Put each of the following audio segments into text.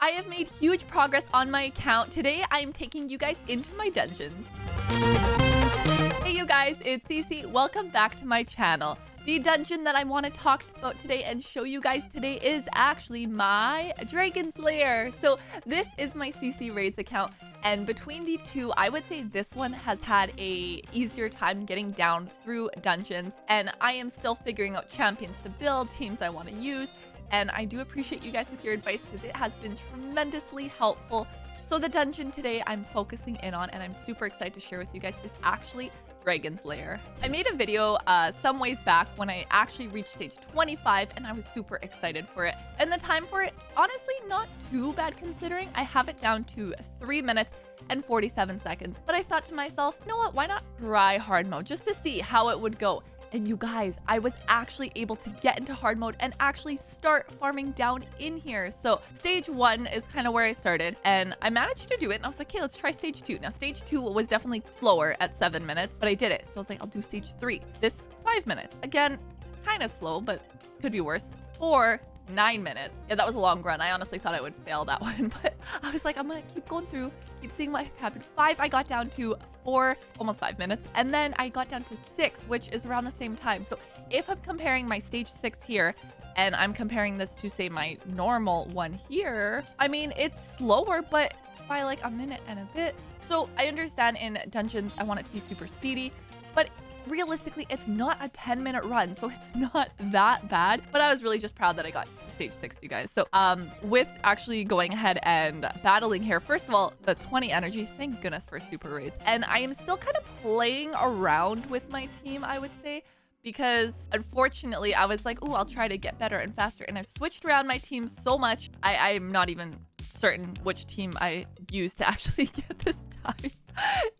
I have made huge progress on my account. Today, I am taking you guys into my dungeons. Hey you guys, it's Cece. Welcome back to my channel. The dungeon that I want to talk about today and show you guys today is actually my Dragon Lair. So this is my Cece Raids account, and between the two, I would say this one has had a easier time getting down through dungeons, and I am still figuring out champions to build, teams I want to use, and I do appreciate you guys with your advice because it has been tremendously helpful. So the dungeon today I'm focusing in on, and I'm super excited to share with you guys, is actually Dragon's Lair. I made a video some ways back when I actually reached stage 25, and I was super excited for it. And the time for it, honestly, not too bad considering. I have it down to 3 minutes and 47 seconds. But I thought to myself, you know what, why not try hard mode just to see how it would go? And you guys, I was actually able to get into hard mode and actually start farming down in here. So stage 1 is kind of where I started, and I managed to do it. And I was like, okay, let's try stage 2. Now stage 2 was definitely slower at 7 minutes, but I did it. So I was like, I'll do stage 3. This 5 minutes. Again, kind of slow, but could be worse. 4, 9 minutes. Yeah, that was a long run. I honestly thought I would fail that one, but I was like, I'm gonna keep going through, keep seeing what happened. 5, I got down to 4, almost 5 minutes, and then I got down to 6, which is around the same time. So if I'm comparing my stage 6 here and I'm comparing this to, say, my normal one here, I mean, it's slower, but by like a minute and a bit. So I understand in dungeons I want it to be super speedy, but realistically, it's not a 10-minute run, so it's not that bad. But I was really just proud that I got to stage 6, you guys. So with actually going ahead and battling here, first of all, the 20 energy, thank goodness for super raids. And I am still kind of playing around with my team, I would say, because unfortunately I was like, oh, I'll try to get better and faster, and I've switched around my team so much, I'm not even certain which team I used to actually get this time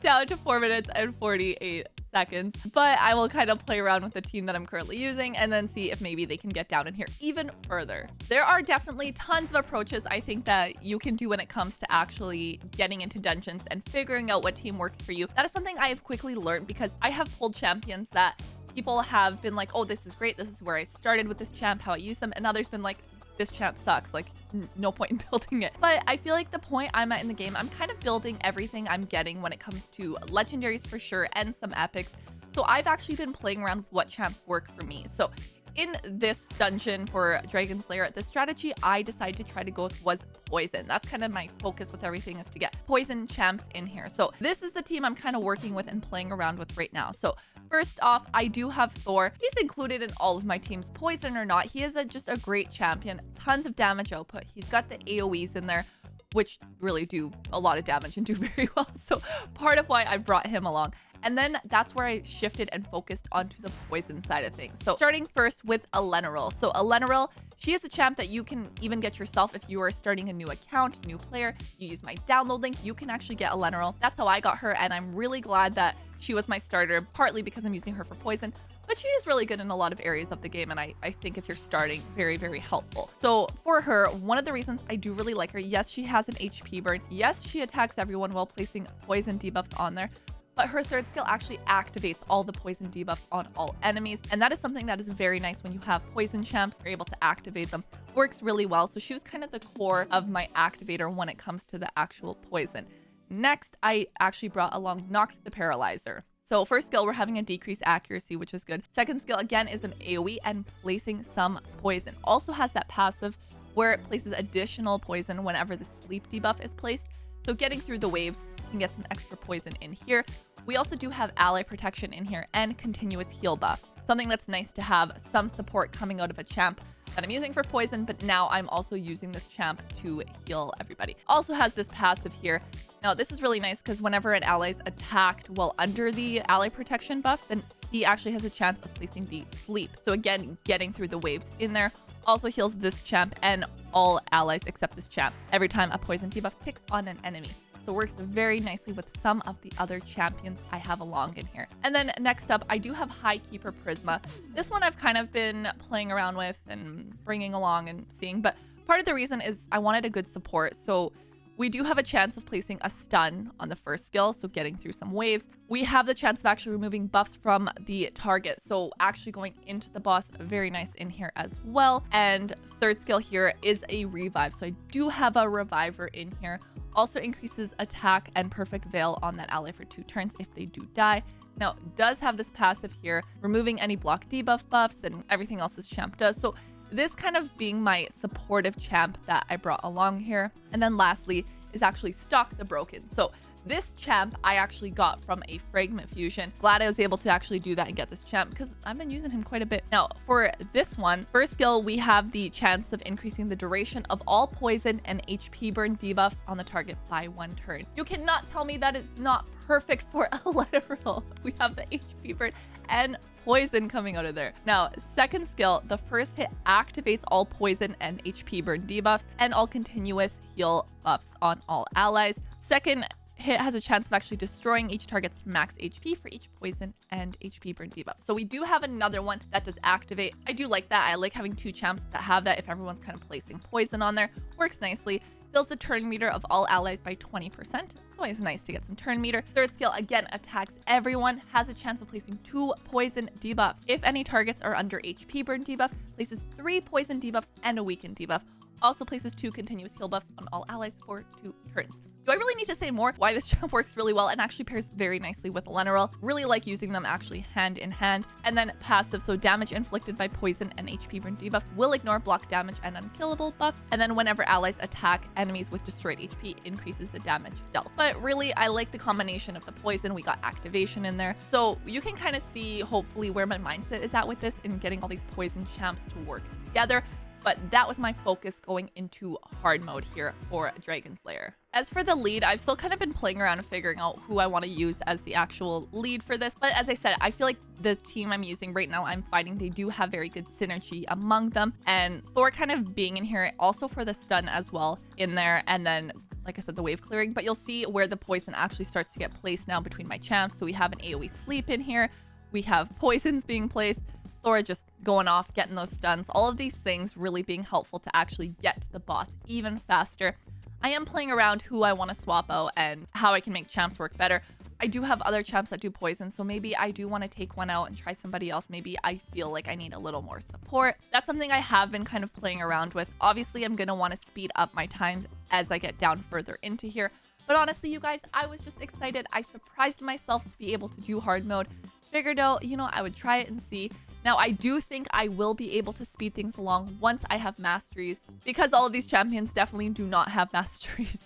down to 4 minutes and 48 seconds. But I will kind of play around with the team that I'm currently using and then see if maybe they can get down in here even further. There are definitely tons of approaches I think that you can do when it comes to actually getting into dungeons and figuring out what team works for you. That is something I have quickly learned because I have pulled champions that people have been like, oh, this is great, this is where I started with this champ, how I use them, and others been like, this champ sucks, like no point in building it. But I feel like the point I'm at in the game, I'm kind of building everything I'm getting when it comes to legendaries for sure and some epics. So I've actually been playing around with what champs work for me. So in this dungeon for Dragon's Lair, the strategy I decided to try to go with was poison. That's kind of my focus with everything, is to get poison champs in here. So this is the team I'm kind of working with and playing around with right now. So first off, I do have Thor. He's included in all of my teams, poison or not. He is just a great champion, tons of damage output. He's got the AoEs in there, which really do a lot of damage and do very well. So part of why I brought him along. And then that's where I shifted and focused onto the poison side of things. So starting first with Elenaril. So Elenaril, she is a champ that you can even get yourself if you are starting a new account, new player. You use my download link, you can actually get Elenaril. That's how I got her, and I'm really glad that she was my starter, partly because I'm using her for poison, but she is really good in a lot of areas of the game, and I think if you're starting, very, very helpful. So for her, one of the reasons I do really like her, yes, she has an HP burn. Yes, she attacks everyone while placing poison debuffs on there, but her third skill actually activates all the poison debuffs on all enemies. And that is something that is very nice when you have poison champs, you're able to activate them. Works really well. So she was kind of the core of my activator when it comes to the actual poison. Next, I actually brought along Knocked the Paralyzer. So first skill, we're having a decreased accuracy, which is good. Second skill, again, is an AoE and placing some poison. Also has that passive where it places additional poison whenever the sleep debuff is placed. So getting through the waves, you can get some extra poison in here. We also do have ally protection in here and continuous heal buff. Something that's nice to have some support coming out of a champ that I'm using for poison, but now I'm also using this champ to heal everybody. Also has this passive here. Now this is really nice because whenever an ally is attacked while under the ally protection buff, then he actually has a chance of placing the sleep. So again, getting through the waves in there. Also heals this champ and all allies except this champ every time a poison debuff ticks on an enemy. So works very nicely with some of the other champions I have along in here. And then next up, I do have High Keeper Prisma. This one I've kind of been playing around with and bringing along and seeing, but part of the reason is I wanted a good support. So We do have a chance of placing a stun on the first skill, so getting through some waves. We have the chance of actually removing buffs from the target, so actually going into the boss, very nice in here as well. And third skill here is a revive, so I do have a reviver in here. Also increases attack and perfect veil on that ally for 2 turns if they do die. Now, it does have this passive here, removing any block debuff buffs and everything else this champ does. So this kind of being my supportive champ that I brought along here. And then lastly is actually Stalk the Broken. So this champ I actually got from a fragment fusion. Glad I was able to actually do that and get this champ because I've been using him quite a bit. Now for this one, first skill, we have the chance of increasing the duration of all poison and HP burn debuffs on the target by 1 turn. You cannot tell me that it's not perfect for Elenaril. We have the HP burn and poison coming out of there. Now, second skill, the first hit activates all poison and HP burn debuffs and all continuous heal buffs on all allies. Second hit has a chance of actually destroying each target's max HP for each poison and HP burn debuff. So we do have another one that does activate. I do like that. I like having 2 champs that have that if everyone's kind of placing poison on there. Works nicely. Fills the turn meter of all allies by 20%. It's always nice to get some turn meter. Third skill, again, attacks everyone. Has a chance of placing 2 poison debuffs. If any targets are under HP burn debuff, places 3 poison debuffs and a weaken debuff. Also places 2 continuous heal buffs on all allies for 2 turns. Do I really need to say more why this champ works really well and actually pairs very nicely with Elenaril? Really like using them actually hand in hand. And then passive, so damage inflicted by poison and HP burn debuffs will ignore block damage and unkillable buffs. And then whenever allies attack enemies with destroyed HP, increases the damage dealt. But really, I like the combination of the poison. We got activation in there. So you can kind of see hopefully where my mindset is at with this and getting all these poison champs to work together. But that was my focus going into hard mode here for Dragon Lair. As for the lead, I've still kind of been playing around and figuring out who I want to use as the actual lead for this. But as I said, I feel like the team I'm using right now, I'm fighting, they do have very good synergy among them. And Thor kind of being in here also for the stun as well in there. And then, like I said, the wave clearing. But you'll see where the poison actually starts to get placed now between my champs. So we have an AoE sleep in here. We have poisons being placed. Thor just going off, getting those stuns, all of these things really being helpful to actually get to the boss even faster. I am playing around who I want to swap out and how I can make champs work better. I do have other champs that do poison, so maybe I do want to take one out and try somebody else. Maybe I feel like I need a little more support. That's something I have been kind of playing around with. Obviously, I'm going to want to speed up my times as I get down further into here. But honestly, you guys, I was just excited. I surprised myself to be able to do hard mode. Figured out, you know, I would try it and see. Now, I do think I will be able to speed things along once I have masteries, because all of these champions definitely do not have masteries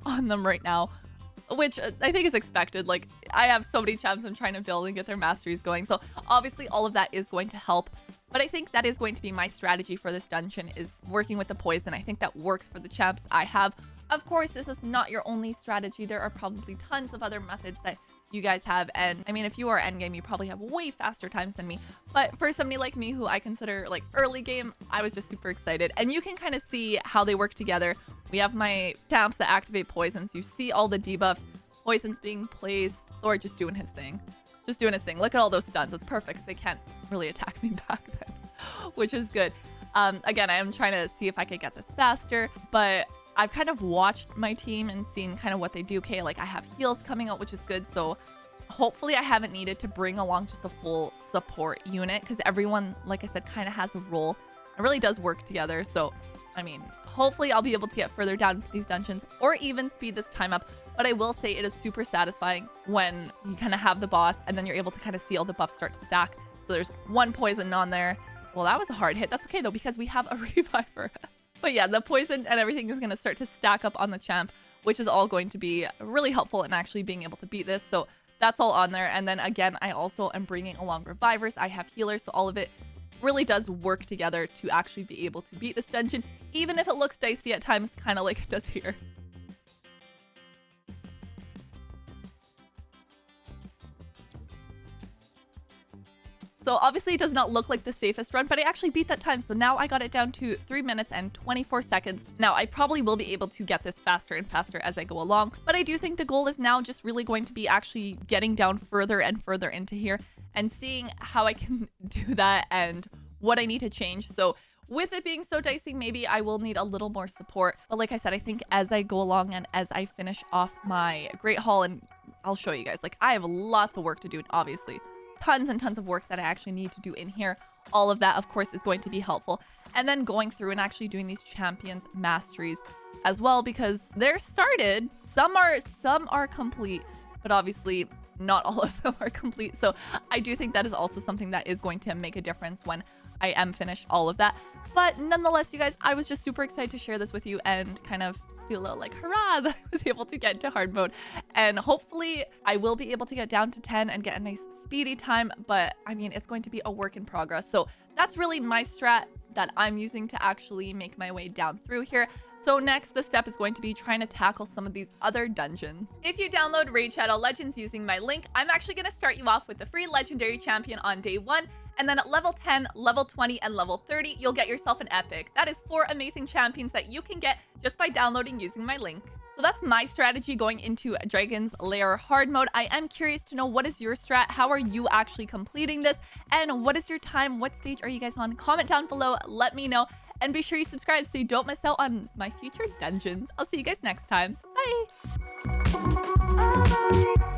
on them right now, which I think is expected. Like, I have so many champs I'm trying to build and get their masteries going, so obviously all of that is going to help. But I think that is going to be my strategy for this dungeon, is working with the poison. I think that works for the champs I have. Of course, this is not your only strategy. There are probably tons of other methods that you guys have, and I mean, if you are endgame, you probably have way faster times than me. But for somebody like me who I consider like early game, I was just super excited. And you can kind of see how they work together. We have my champs that activate poisons. You see all the debuffs, poisons being placed, or just doing his thing. Just doing his thing. Look at all those stuns. It's perfect. They can't really attack me back then, which is good. Again, I am trying to see if I could get this faster, but I've kind of watched my team and seen kind of what they do. Okay, like I have heals coming out, which is good. So hopefully I haven't needed to bring along just a full support unit, because everyone, like I said, kind of has a role. It really does work together. So, I mean, hopefully I'll be able to get further down into these dungeons or even speed this time up. But I will say it is super satisfying when you kind of have the boss and then you're able to kind of see all the buffs start to stack. So there's 1 poison on there. Well, that was a hard hit. That's okay though, because we have a reviver. But yeah, the poison and everything is going to start to stack up on the champ, which is all going to be really helpful in actually being able to beat this. So that's all on there. And then again, I also am bringing along revivers. I have healers, so all of it really does work together to actually be able to beat this dungeon, even if it looks dicey at times, kind of like it does here. So obviously it does not look like the safest run, but I actually beat that time. So now I got it down to 3 minutes and 24 seconds. Now I probably will be able to get this faster and faster as I go along, but I do think the goal is now just really going to be actually getting down further and further into here and seeing how I can do that and what I need to change. So with it being so dicey, maybe I will need a little more support. But like I said, I think as I go along and as I finish off my Great Hall, and I'll show you guys, like I have lots of work to do, and obviously tons and tons of work that I actually need to do in here. All of that, of course, is going to be helpful. And then going through and actually doing these champions masteries as well, because they're started. Some are complete, but obviously not all of them are complete. So I do think that is also something that is going to make a difference when I am finished all of that. But nonetheless, you guys, I was just super excited to share this with you and kind of do a little like hurrah that I was able to get into hard mode. And hopefully I will be able to get down to 10 and get a nice speedy time. But I mean, it's going to be a work in progress. So that's really my strat that I'm using to actually make my way down through here. So next, the step is going to be trying to tackle some of these other dungeons. If you download Raid Shadow Legends using my link, I'm actually going to start you off with the free legendary champion on day 1. And then at level 10, level 20, and level 30, you'll get yourself an epic. That is 4 amazing champions that you can get just by downloading using my link. So that's my strategy going into Dragon's Lair hard mode. I am curious to know, what is your strat? How are you actually completing this? And what is your time? What stage are you guys on? Comment down below, let me know. And be sure you subscribe so you don't miss out on my future dungeons. I'll see you guys next time. Bye!